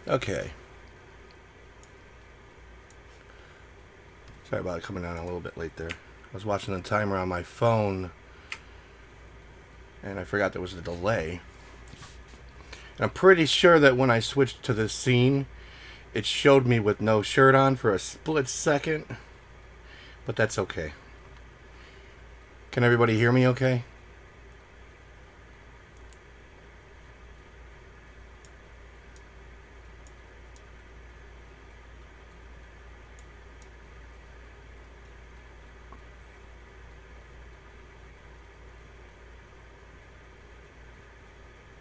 Okay. Sorry about it coming on a little bit late there. I was watching the timer on my phone, and I forgot there was a delay. And I'm pretty sure that when I switched to this scene, it showed me with no shirt on for a split second. But that's okay. Can everybody hear me okay?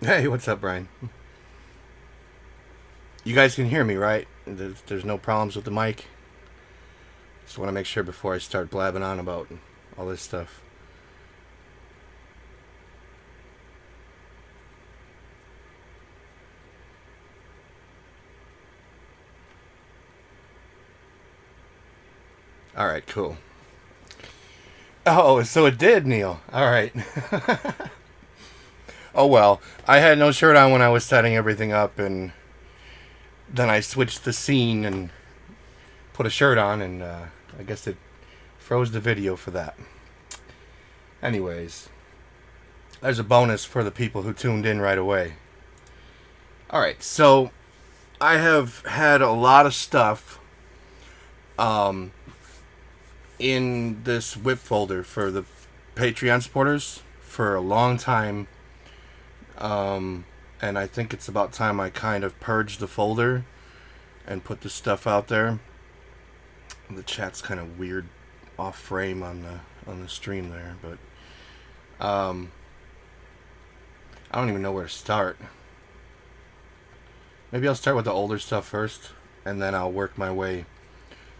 Hey, what's up, Brian? You guys can hear me, right? There's no problems with the mic? Just want to make sure before I start blabbing on about all this stuff. Alright, cool. Oh, so it did, Neil. Alright. Oh well, I had no shirt on when I was setting everything up, and then I switched the scene and put a shirt on, and I guess it froze the video for that. Anyways, there's a bonus for the people who tuned in right away. Alright, so I have had a lot of stuff in this whip folder for the Patreon supporters for a long time. And I think it's about time I kind of purged the folder and put the stuff out there. The chat's kind of weird off frame on the stream there, but I don't even know where to start. Maybe I'll start with the older stuff first, and then I'll work my way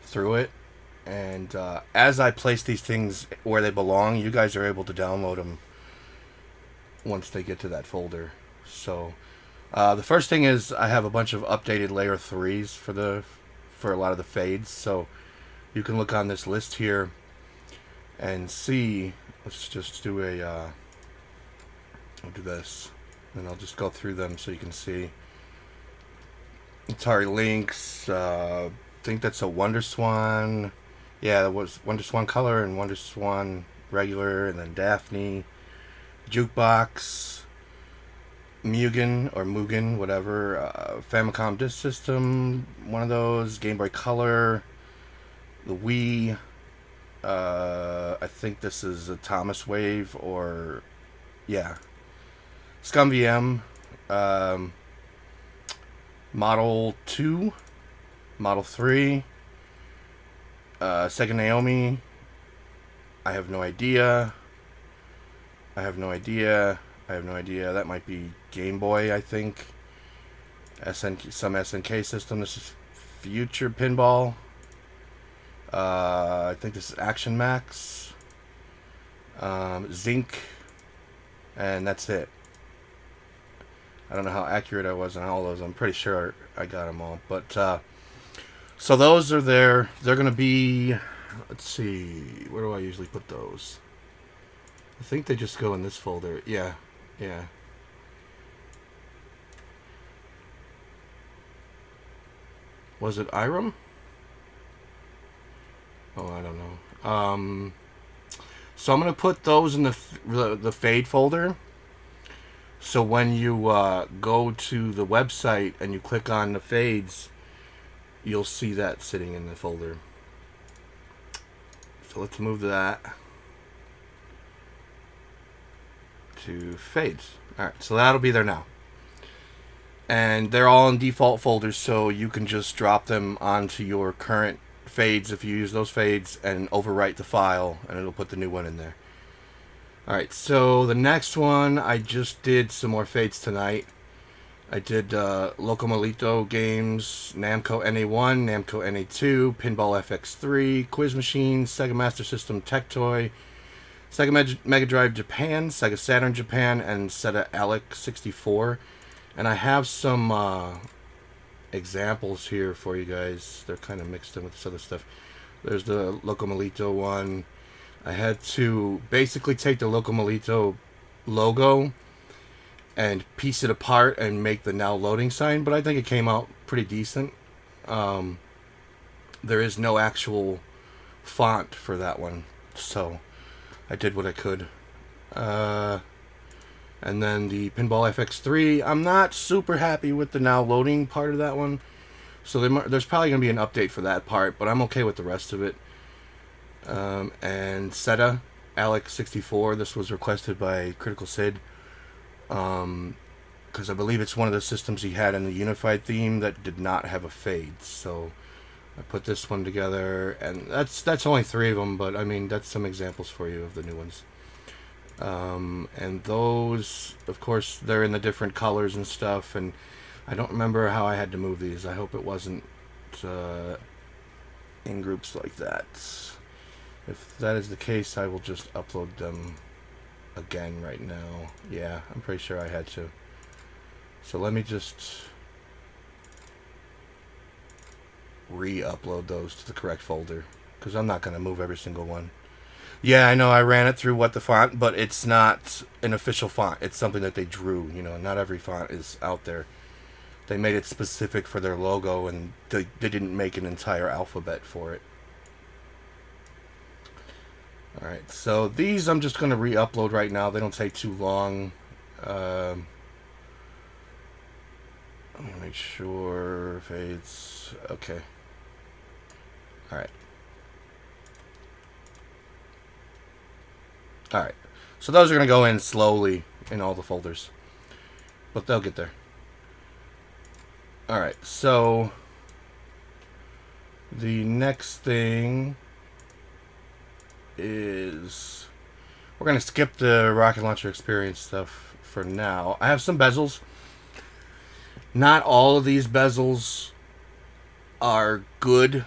through it. And as I place these things where they belong, you guys are able to download them once they get to that folder. So the first thing is I have a bunch of updated layer 3s for a lot of the fades. So you can look on this list here and see. Let's just do I'll do this, and I'll just go through them so you can see. Atari Lynx, I think that's a Wonder Swan. Yeah, that was Wonder Swan Color and Wonder Swan Regular, and then Daphne, Jukebox, Mugen, whatever, Famicom Disk System, one of those, Game Boy Color, the Wii, I think this is a Thomas Wave, or, yeah, Scum VM, Model 2, Model 3, Sega Naomi, I have no idea. That might be Game Boy, I think. Some SNK system. This is Future Pinball. I think this is Action Max. Zinc. And that's it. I don't know how accurate I was on all those. I'm pretty sure I got them all. But, so those are there. They're going to be, let's see, where do I usually put those? I think they just go in this folder. Yeah. Was it Irem? Oh, I don't know. So I'm going to put those in the fade folder. So when you go to the website and you click on the fades, you'll see that sitting in the folder. So let's move that to fades. Alright, so that'll be there now. And they're all in default folders, so you can just drop them onto your current fades if you use those fades and overwrite the file, and it'll put the new one in there. Alright, so the next one, I just did some more fades tonight. I did Locomalito games, Namco NA1, Namco NA2, Pinball FX3, Quiz Machine, Sega Master System Tectoy, Sega Mega Drive Japan, Sega Saturn Japan, and Sega Alec 64. And I have some examples here for you guys. They're kind of mixed in with this other stuff. There's the Locomalito one. I had to basically take the Locomalito logo and piece it apart and make the now loading sign, but I think it came out pretty decent. There is no actual font for that one, so I did what I could. And then the Pinball FX3, I'm not super happy with the now loading part of that one, so there's probably going to be an update for that part, but I'm okay with the rest of it. And SETA, Alex64, this was requested by Critical Sid, because I believe it's one of the systems he had in the Unified theme that did not have a fade, so I put this one together, and that's only 3 of them, but I mean, that's some examples for you of the new ones. And those, of course, they're in the different colors and stuff, and I don't remember how I had to move these. I hope it wasn't in groups like that. If that is the case, I will just upload them again right now. Yeah, I'm pretty sure I had to. So let me just re-upload those to the correct folder, because I'm not going to move every single one. Yeah, I know I ran it through what the font, but it's not an official font. It's something that they drew. You know, not every font is out there. They made it specific for their logo, and they didn't make an entire alphabet for it. Alright, so these I'm just going to re-upload right now. They don't take too long. Let me make sure fades. Okay. Alright. Alright. So those are going to go in slowly in all the folders. But they'll get there. Alright, so the next thing is we're going to skip the rocket launcher experience stuff for now. I have some bezels. Not all of these bezels are good.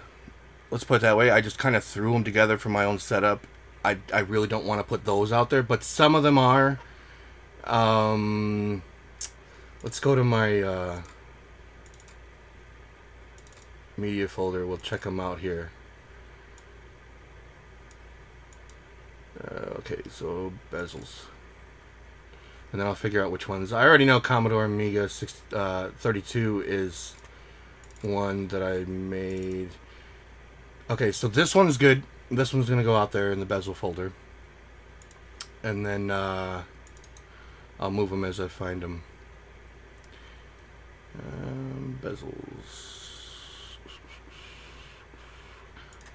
Let's put it that way. I just kind of threw them together for my own setup. I really don't want to put those out there, but some of them are. Let's go to my media folder. We'll check them out here. Okay, so bezels. And then I'll figure out which ones. I already know Commodore Amiga 32 is one that I made. Okay, so this one's good. This one's going to go out there in the bezel folder. And then I'll move them as I find them. Bezels.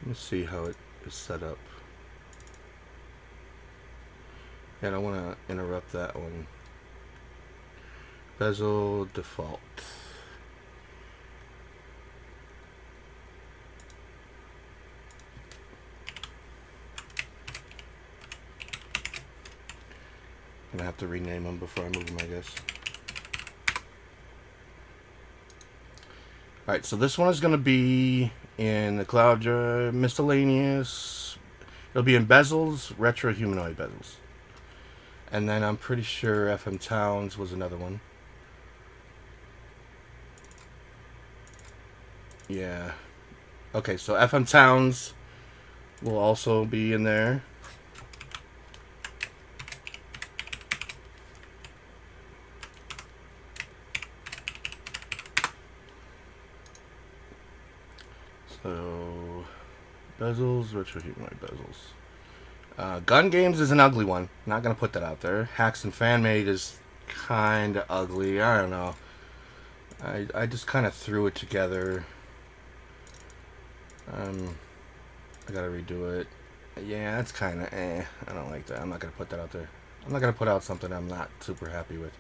Let me see how it is set up. Yeah, I don't want to interrupt that one. Bezel default. Gonna have to rename them before I move them, I guess. Alright, so this one is gonna be in the cloud miscellaneous. It'll be in bezels, retro humanoid bezels. And then I'm pretty sure FM Towns was another one. Yeah. Okay, so FM Towns will also be in there. So, bezels, retro humanoid bezels. Gun Games is an ugly one. Not going to put that out there. Hacks and Fanmade is kind of ugly. I don't know. I just kind of threw it together. I got to redo it. Yeah, that's kind of I don't like that. I'm not going to put that out there. I'm not going to put out something I'm not super happy with.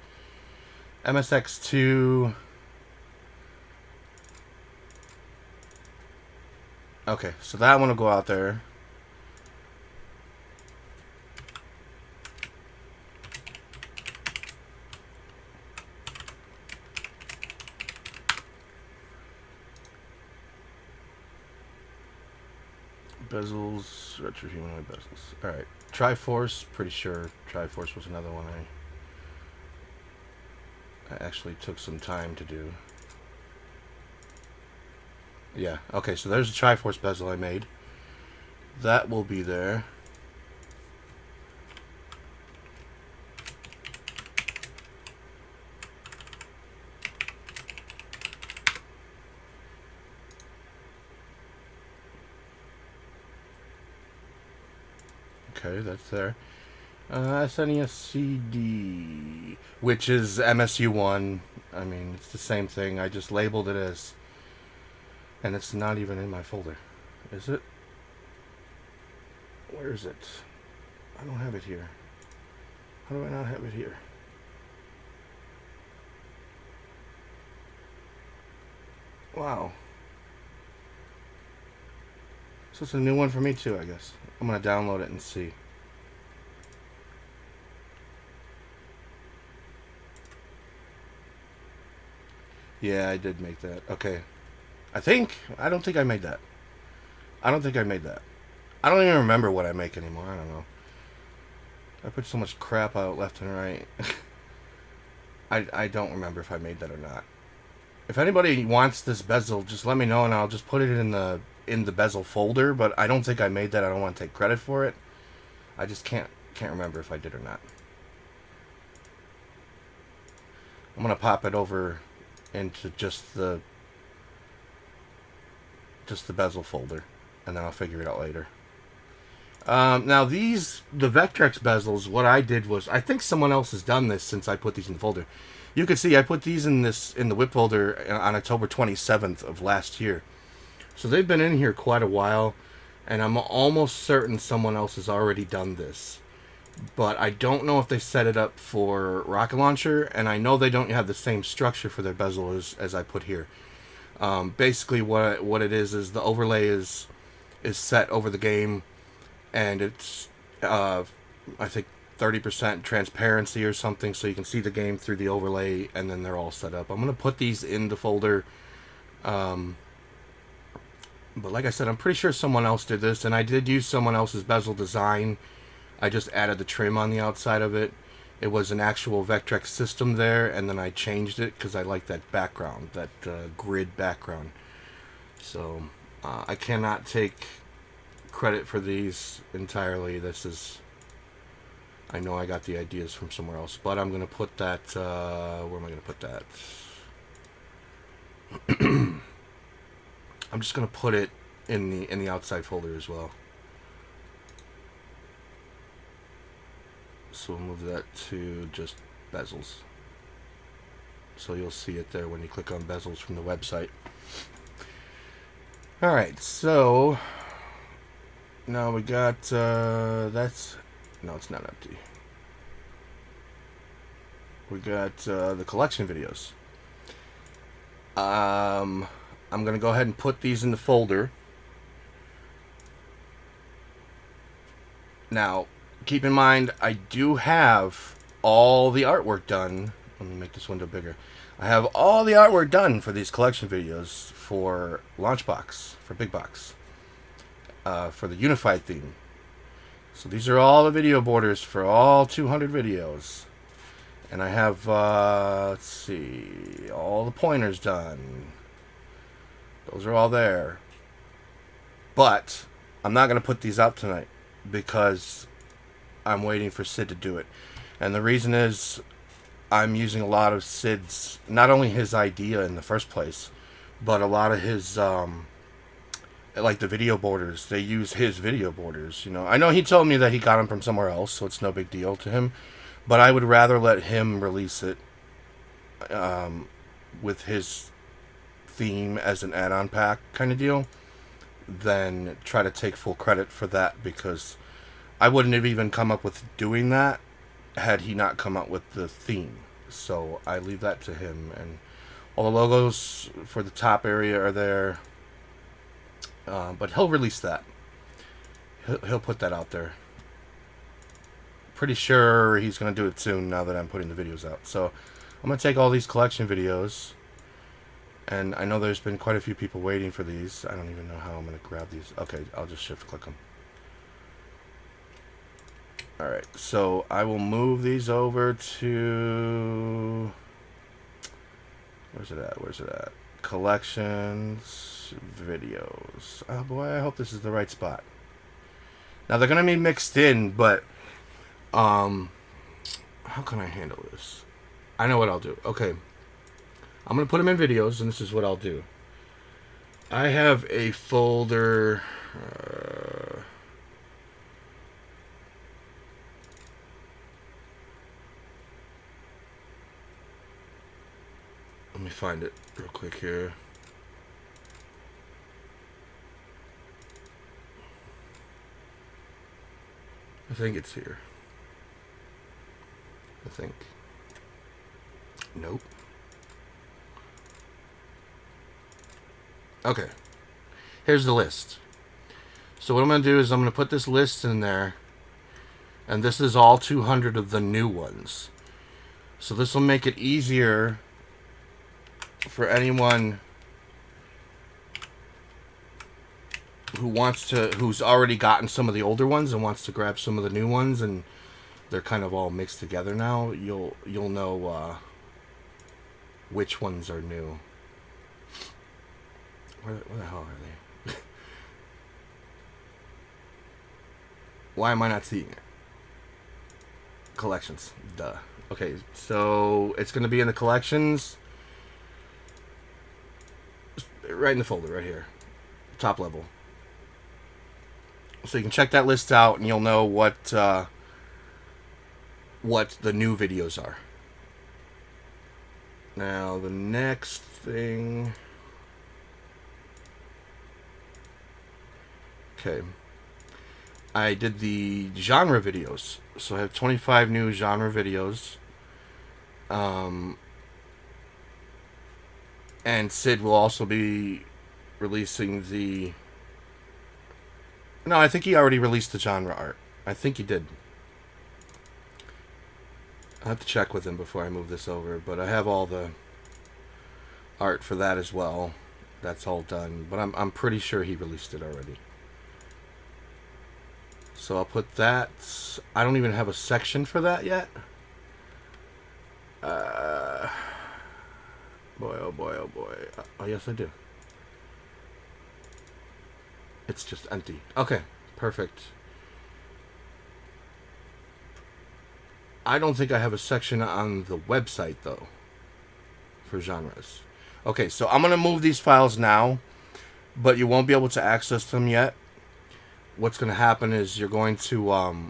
MSX2. Okay, so that one will go out there. Bezels, retro humanoid bezels. Alright, Triforce, pretty sure Triforce was another one I actually took some time to do. Yeah, okay, so there's a Triforce bezel I made. That will be there. Okay, that's there. SNES CD, which is MSU1. I mean, it's the same thing. I just labeled it as, and it's not even in my folder. Is it? Where is it? I don't have it here. How do I not have it here? Wow. So it's a new one for me too, I guess. I'm going to download it and see. Yeah, I did make that. Okay. I don't think I made that. I don't think I made that. I don't even remember what I make anymore. I don't know. I put so much crap out left and right. I don't remember if I made that or not. If anybody wants this bezel, just let me know and I'll just put it in the bezel folder, but I don't think I made that. I don't want to take credit for it. I just can't remember if I did or not. I'm going to pop it over into just the bezel folder, and then I'll figure it out later. Now the Vectrex bezels, what I did was, I think someone else has done this since I put these in the folder. You can see I put these in the whip folder on October 27th of last year. So they've been in here quite a while, and I'm almost certain someone else has already done this. But I don't know if they set it up for Rocket Launcher, and I know they don't have the same structure for their bezel as I put here. Basically what it is the overlay is set over the game, and it's I think 30% transparency or something, so you can see the game through the overlay, and then they're all set up. I'm going to put these in the folder, but like I said, I'm pretty sure someone else did this, and I did use someone else's bezel design. I just added the trim on the outside of it. It was an actual Vectrex system there, and then I changed it because I like that background, that grid background. So I cannot take credit for these entirely. I know I got the ideas from somewhere else, but I'm going to put that, where am I going to put that? I'm just going to put it in the outside folder as well. So we'll move that to just bezels. So you'll see it there when you click on bezels from the website. Alright, so now we got, no, it's not empty. We got the collection videos. I'm going to go ahead and put these in the folder. Now, keep in mind, I do have all the artwork done. Let me make this window bigger. I have all the artwork done for these collection videos for Launchbox, for Big Box, for the Unified theme. So these are all the video borders for all 200 videos. And I have, let's see, all the pointers done. Those are all there. But I'm not going to put these out tonight because I'm waiting for Sid to do it. And the reason is I'm using a lot of Sid's, not only his idea in the first place, but a lot of his, like the video borders. They use his video borders, you know. I know he told me that he got them from somewhere else, so it's no big deal to him. But I would rather let him release it with his theme as an add-on pack kind of deal than try to take full credit for that, because I wouldn't have even come up with doing that had he not come up with the theme. So I leave that to him. And all the logos for the top area are there. But he'll release that. He'll put that out there. Pretty sure he's going to do it soon now that I'm putting the videos out. So I'm going to take all these collection videos. And I know there's been quite a few people waiting for these. I don't even know how I'm going to grab these. Okay, I'll just shift click them. Alright, so I will move these over to... Where's it at? Collections, videos. Oh boy, I hope this is the right spot. Now they're going to be mixed in, but... how can I handle this? I know what I'll do. Okay. I'm going to put them in videos, and this is what I'll do. I have a folder... me find it real quick here. I think it's here. I think. Nope. Okay. Here's the list. So what I'm going to do is I'm going to put this list in there. And this is all 200 of the new ones. So this will make it easier for anyone who's already gotten some of the older ones and wants to grab some of the new ones, and they're kind of all mixed together now. You'll know which ones are new. Where the hell are they? Why am I not seeing it? Collections. Duh. Okay, so it's going to be in the collections. Right in the folder, right here. Top level. So you can check that list out and you'll know what the new videos are. Now, the next thing... Okay. I did the genre videos. So I have 25 new genre videos. And Sid will also be releasing the... No, I think he already released the genre art. I think he did. I'll have to check with him before I move this over, but I have all the art for that as well. That's all done, but I'm pretty sure he released it already. So I'll put that. I don't even have a section for that yet. Boy, oh boy, oh boy. Oh, yes, I do. It's just empty. Okay, perfect. I don't think I have a section on the website, though, for genres. Okay, so I'm going to move these files now, but you won't be able to access them yet. What's going to happen is you're going to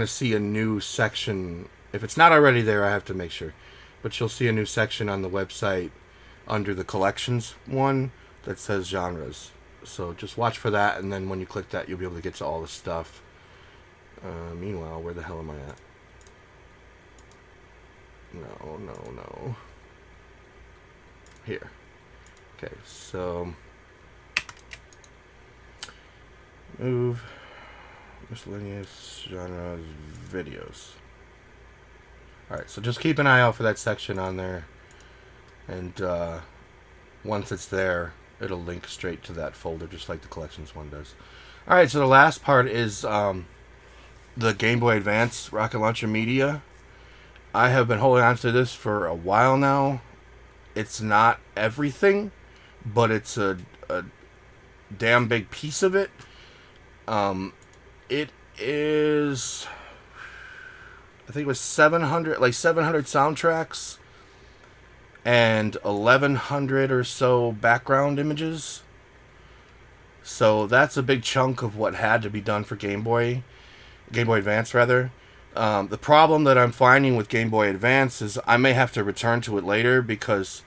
see a new section. If it's not already there, I have to make sure. But you'll see a new section on the website under the collections one that says genres. So just watch for that, and then when you click that, you'll be able to get to all the stuff. Meanwhile, where the hell am I at? No. Here. Okay, so... Move. Miscellaneous genres videos. Alright, so just keep an eye out for that section on there. And once it's there, it'll link straight to that folder, just like the collections one does. Alright, so the last part is the Game Boy Advance Rocket Launcher Media. I have been holding on to this for a while now. It's not everything, but it's a damn big piece of it. It is... I think it was 700 soundtracks and 1,100 or so background images. So that's a big chunk of what had to be done for Game Boy Advance, rather. The problem that I'm finding with Game Boy Advance is I may have to return to it later because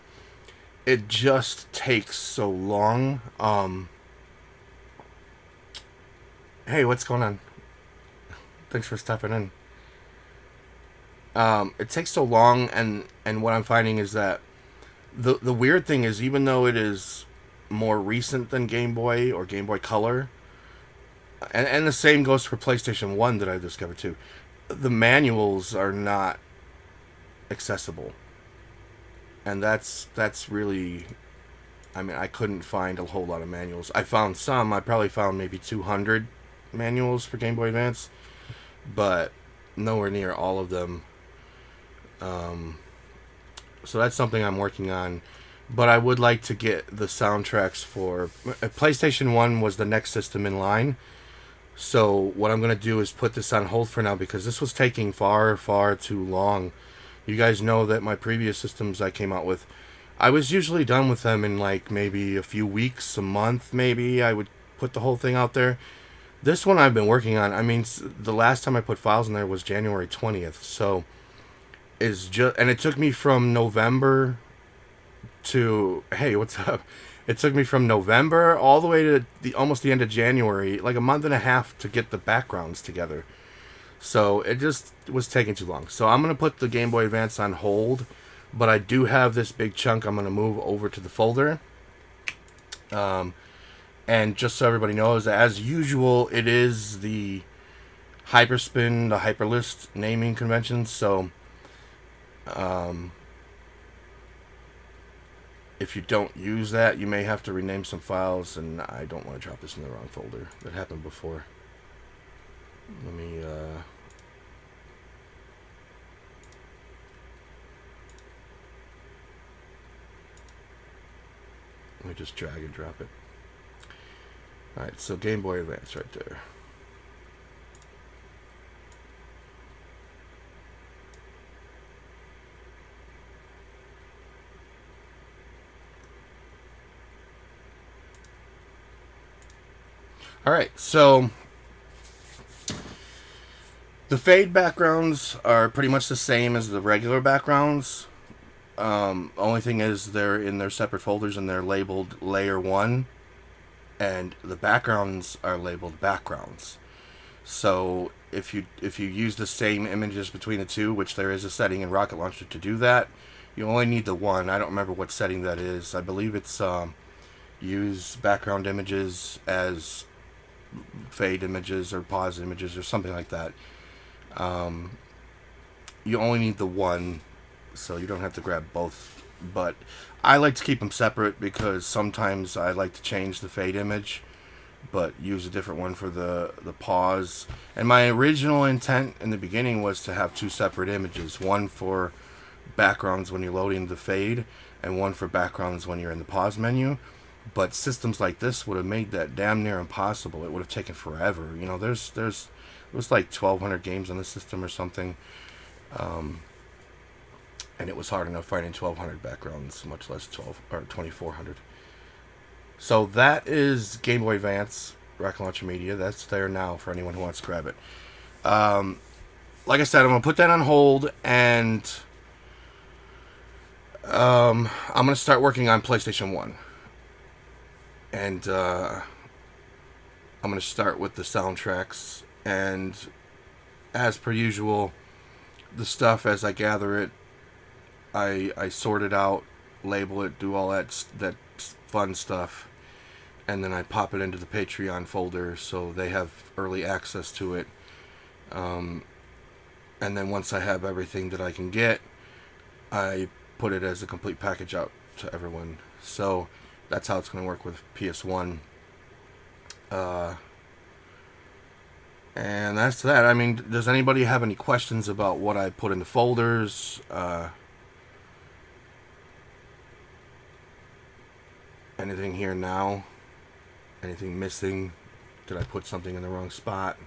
it just takes so long. Hey, what's going on? Thanks for stopping in. It takes so long, and what I'm finding is that the weird thing is, even though it is more recent than Game Boy or Game Boy Color, and the same goes for PlayStation 1 that I've discovered too, the manuals are not accessible. And that's really... I mean, I couldn't find a whole lot of manuals. I found some. I probably found maybe 200 manuals for Game Boy Advance, but nowhere near all of them. So that's something I'm working on. But I would like to get the soundtracks for... PlayStation 1 was the next system in line. So what I'm going to do is put this on hold for now, because this was taking far, far too long. You guys know that my previous systems I came out with, I was usually done with them in like maybe a few weeks, a month maybe. I would put the whole thing out there. This one I've been working on. I mean, the last time I put files in there was January 20th. So is just, and it took me from November to, hey, what's up? It took me from November all the way to almost the end of January, like a month and a half to get the backgrounds together. So it just was taking too long. So I'm going to put the Game Boy Advance on hold, but I do have this big chunk I'm going to move over to the folder. And just so everybody knows, as usual, it is the Hyperspin, the Hyperlist naming convention. So if you don't use that, you may have to rename some files, and I don't want to drop this in the wrong folder. That happened before. Let me just drag and drop it. Alright, so Game Boy Advance right there. Alright, so the fade backgrounds are pretty much the same as the regular backgrounds. Only thing is they're in their separate folders and they're labeled Layer 1. And the backgrounds are labeled backgrounds. So if you use the same images between the two, which there is a setting in Rocket Launcher to do that, you only need the one. I don't remember what setting that is. I believe it's use background images as fade images or pause images or something like that. You only need the one, so you don't have to grab both. But I like to keep them separate because sometimes I like to change the fade image but use a different one for the pause. And my original intent in the beginning was to have two separate images, one for backgrounds when you're loading the fade and one for backgrounds when you're in the pause menu. But systems like this would have made that damn near impossible. It would have taken forever. You know, it was like 1,200 games on the system or something. And it was hard enough finding 1,200 backgrounds, much less 2,400. So that is Game Boy Advance, Rocket Launcher Media. That's there now for anyone who wants to grab it. Like I said, I'm going to put that on hold, and I'm going to start working on PlayStation 1. And I'm going to start with the soundtracks. And as per usual, the stuff as I gather it, I sort it out, label it, do all that fun stuff, and then I pop it into the Patreon folder so they have early access to it. And then once I have everything that I can get, I put it as a complete package out to everyone. So that's how it's going to work with PS1. And that's that. I mean, does anybody have any questions about what I put in the folders? Anything here now? Anything missing? Did I put something in the wrong spot?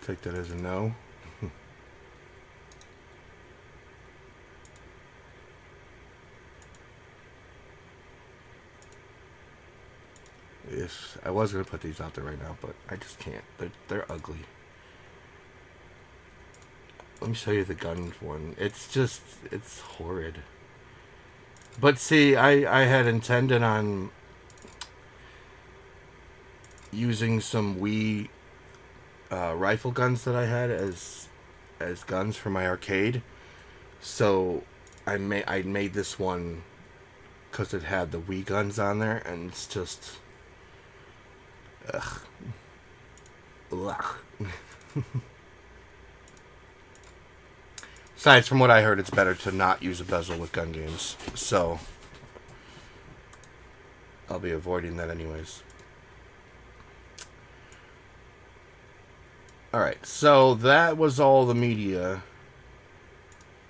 Take that as a no. Yes, I was going to put these out there right now, but I just can't. They're ugly. Let me show you the gun one. It's horrid. But see, I had intended on using some Wii rifle guns that I had as guns for my arcade. So I made this one because it had the Wii guns on there, and it's just ugh. Besides, from what I heard, it's better to not use a bezel with gun games, so I'll be avoiding that anyways. Alright, so that was all the media.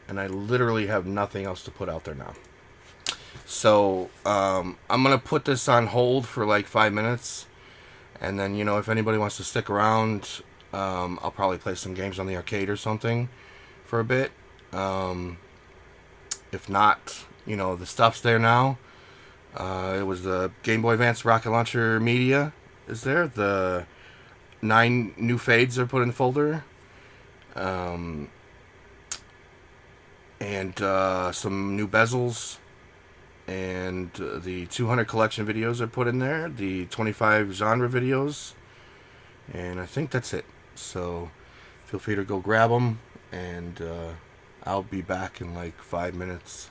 And I literally have nothing else to put out there now. So, I'm going to put this on hold for like 5 minutes. And then, if anybody wants to stick around, I'll probably play some games on the arcade or something for a bit. If not, the stuff's there now. It was the Game Boy Advance Rocket Launcher media is there. The 9 new fades are put in the folder. And some new bezels. And the 200 collection videos are put in there. The 25 genre videos. And I think that's it. So feel free to go grab them. And I'll be back in like 5 minutes.